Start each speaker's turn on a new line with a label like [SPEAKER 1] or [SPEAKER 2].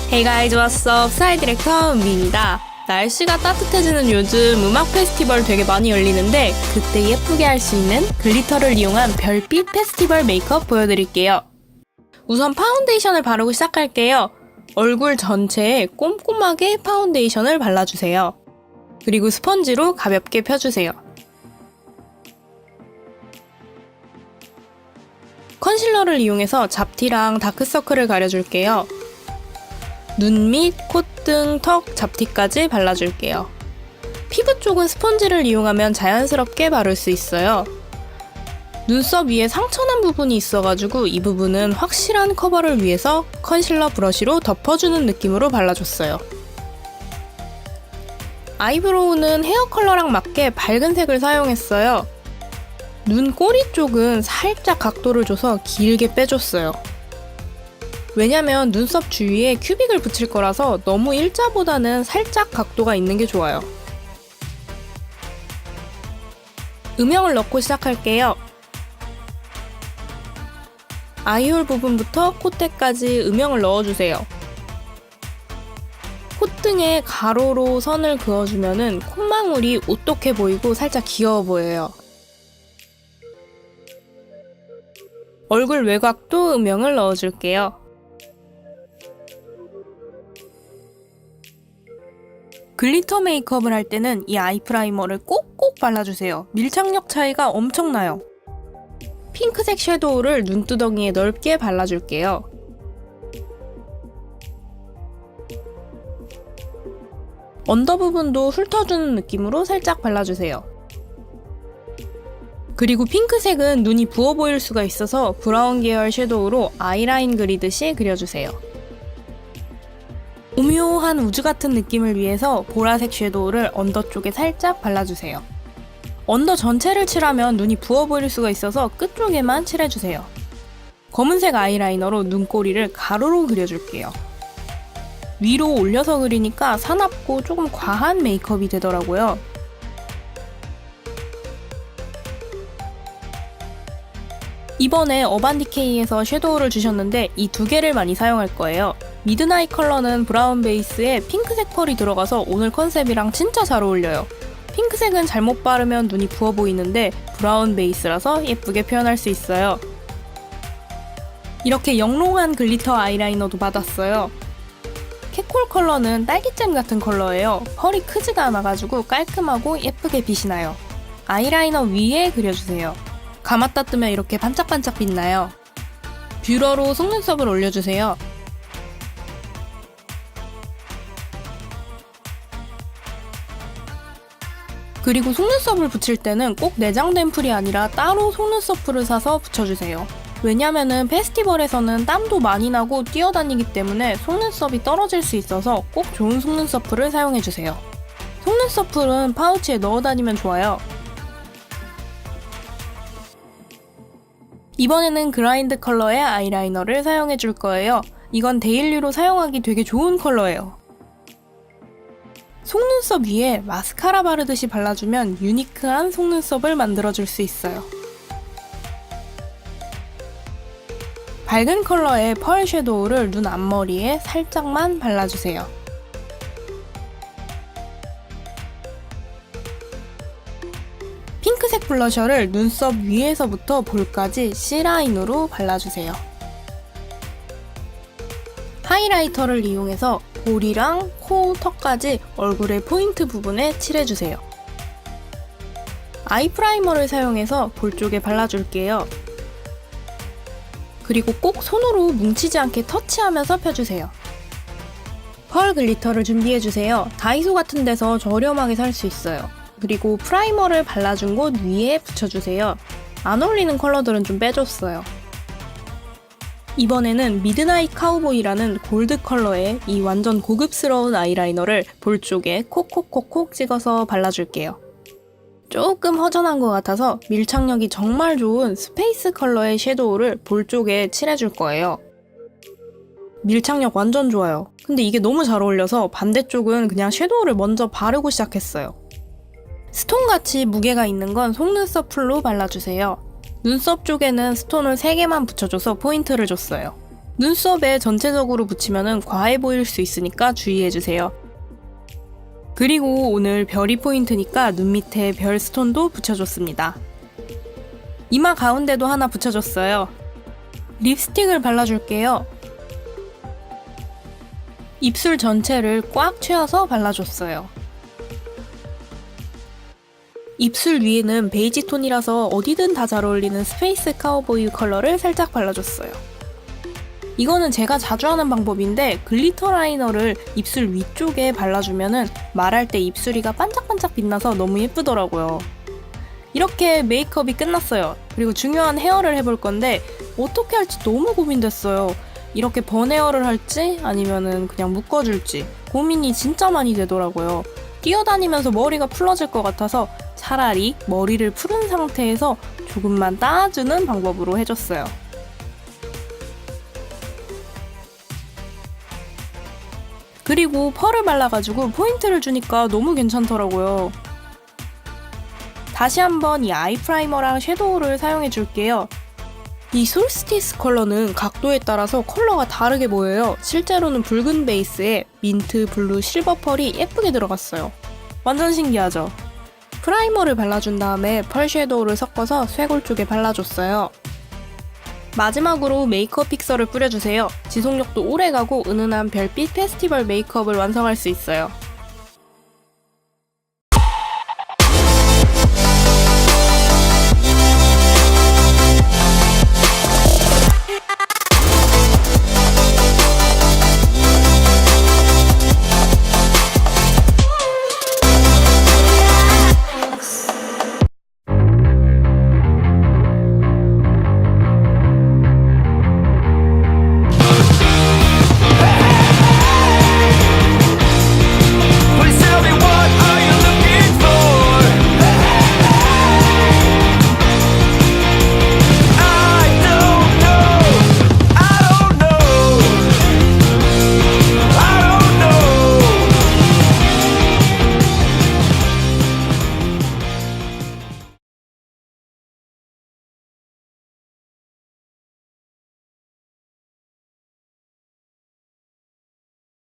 [SPEAKER 1] Hey guys, what's up? 스타일 디렉터 은비입니다. 날씨가 따뜻해지는 요즘 음악 페스티벌 되게 많이 열리는데 그때 예쁘게 할 수 있는 글리터를 이용한 별빛 페스티벌 메이크업 보여드릴게요. 우선 파운데이션을 바르고 시작할게요. 얼굴 전체에 꼼꼼하게 파운데이션을 발라주세요. 그리고 스펀지로 가볍게 펴주세요. 컨실러를 이용해서 잡티랑 다크서클을 가려줄게요. 눈 밑, 콧등, 턱, 잡티까지 발라줄게요. 피부 쪽은 스펀지를 이용하면 자연스럽게 바를 수 있어요. 눈썹 위에 상처난 부분이 있어가지고 이 부분은 확실한 커버를 위해서 컨실러 브러쉬로 덮어주는 느낌으로 발라줬어요. 아이브로우는 헤어 컬러랑 맞게 밝은 색을 사용했어요. 눈 꼬리 쪽은 살짝 각도를 줘서 길게 빼줬어요. 왜냐면 눈썹 주위에 큐빅을 붙일 거라서 너무 일자보다는 살짝 각도가 있는 게 좋아요. 음영을 넣고 시작할게요. 아이홀 부분부터 콧대까지 음영을 넣어주세요. 콧등에 가로로 선을 그어주면 콧망울이 오똑해 보이고 살짝 귀여워 보여요. 얼굴 외곽도 음영을 넣어줄게요. 글리터 메이크업을 할 때는 이 아이 프라이머를 꼭꼭 발라주세요. 밀착력 차이가 엄청나요. 핑크색 섀도우를 눈두덩이에 넓게 발라줄게요. 언더 부분도 훑어주는 느낌으로 살짝 발라주세요. 그리고 핑크색은 눈이 부어 보일 수가 있어서 브라운 계열 섀도우로 아이라인 그리듯이 그려주세요. 오묘한 우주 같은 느낌을 위해서 보라색 섀도우를 언더 쪽에 살짝 발라주세요. 언더 전체를 칠하면 눈이 부어 보일 수가 있어서 끝쪽에만 칠해주세요. 검은색 아이라이너로 눈꼬리를 가로로 그려줄게요. 위로 올려서 그리니까 사납고 조금 과한 메이크업이 되더라고요. 이번에 어반디케이에서 섀도우를 주셨는데 이 두 개를 많이 사용할 거예요. 미드나잇 컬러는 브라운 베이스에 핑크색 펄이 들어가서 오늘 컨셉이랑 진짜 잘 어울려요. 핑크색은 잘못 바르면 눈이 부어 보이는데 브라운 베이스라서 예쁘게 표현할 수 있어요. 이렇게 영롱한 글리터 아이라이너도 받았어요. 캣콜 컬러는 딸기잼 같은 컬러예요. 펄이 크지가 않아가지고 깔끔하고 예쁘게 빛이 나요. 아이라이너 위에 그려주세요. 감았다 뜨면 이렇게 반짝반짝 빛나요. 뷰러로 속눈썹을 올려주세요. 그리고 속눈썹을 붙일 때는 꼭 내장된 풀이 아니라 따로 속눈썹 풀을 사서 붙여주세요. 왜냐면은 페스티벌에서는 땀도 많이 나고 뛰어다니기 때문에 속눈썹이 떨어질 수 있어서 꼭 좋은 속눈썹 풀을 사용해주세요. 속눈썹 풀은 파우치에 넣어 다니면 좋아요. 이번에는 그라인드 컬러의 아이라이너를 사용해줄 거예요. 이건 데일리로 사용하기 되게 좋은 컬러예요. 속눈썹 위에 마스카라 바르듯이 발라주면 유니크한 속눈썹을 만들어줄 수 있어요. 밝은 컬러의 펄 섀도우를 눈 앞머리에 살짝만 발라주세요. 핑크색 블러셔를 눈썹 위에서부터 볼까지 C라인으로 발라주세요. 하이라이터를 이용해서 볼이랑 코, 턱까지 얼굴의 포인트 부분에 칠해주세요. 아이 프라이머를 사용해서 볼 쪽에 발라줄게요. 그리고 꼭 손으로 뭉치지 않게 터치하면서 펴주세요. 펄 글리터를 준비해주세요. 다이소 같은 데서 저렴하게 살 수 있어요. 그리고 프라이머를 발라준 곳 위에 붙여주세요. 안 어울리는 컬러들은 좀 빼줬어요. 이번에는 미드나잇 카우보이라는 골드 컬러의 이 완전 고급스러운 아이라이너를 볼 쪽에 콕콕콕콕 찍어서 발라줄게요. 조금 허전한 것 같아서 밀착력이 정말 좋은 스페이스 컬러의 섀도우를 볼 쪽에 칠해줄 거예요. 밀착력 완전 좋아요. 근데 이게 너무 잘 어울려서 반대쪽은 그냥 섀도우를 먼저 바르고 시작했어요. 스톤같이 무게가 있는 건 속눈썹 풀로 발라주세요. 눈썹 쪽에는 스톤을 3개만 붙여줘서 포인트를 줬어요. 눈썹에 전체적으로 붙이면 과해 보일 수 있으니까 주의해주세요. 그리고 오늘 별이 포인트니까 눈 밑에 별 스톤도 붙여줬습니다. 이마 가운데도 하나 붙여줬어요. 립스틱을 발라줄게요. 입술 전체를 꽉 채워서 발라줬어요. 입술 위에는 베이지 톤이라서 어디든 다 잘 어울리는 스페이스 카우보이 컬러를 살짝 발라줬어요. 이거는 제가 자주 하는 방법인데 글리터 라이너를 입술 위쪽에 발라주면은 말할 때 입술이가 반짝반짝 빛나서 너무 예쁘더라고요. 이렇게 메이크업이 끝났어요. 그리고 중요한 헤어를 해볼 건데 어떻게 할지 너무 고민됐어요. 이렇게 번헤어를 할지 아니면은 그냥 묶어줄지 고민이 진짜 많이 되더라고요. 뛰어다니면서 머리가 풀러질 것 같아서 차라리 머리를 풀은 상태에서 조금만 따주는 방법으로 해줬어요. 그리고 펄을 발라가지고 포인트를 주니까 너무 괜찮더라고요. 다시 한번 이 아이 프라이머랑 섀도우를 사용해줄게요. 이 솔스티스 컬러는 각도에 따라서 컬러가 다르게 보여요. 실제로는 붉은 베이스에 민트, 블루, 실버 펄이 예쁘게 들어갔어요. 완전 신기하죠? 프라이머를 발라준 다음에 펄 섀도우를 섞어서 쇄골 쪽에 발라줬어요. 마지막으로 메이크업 픽서를 뿌려주세요. 지속력도 오래가고 은은한 별빛 페스티벌 메이크업을 완성할 수 있어요.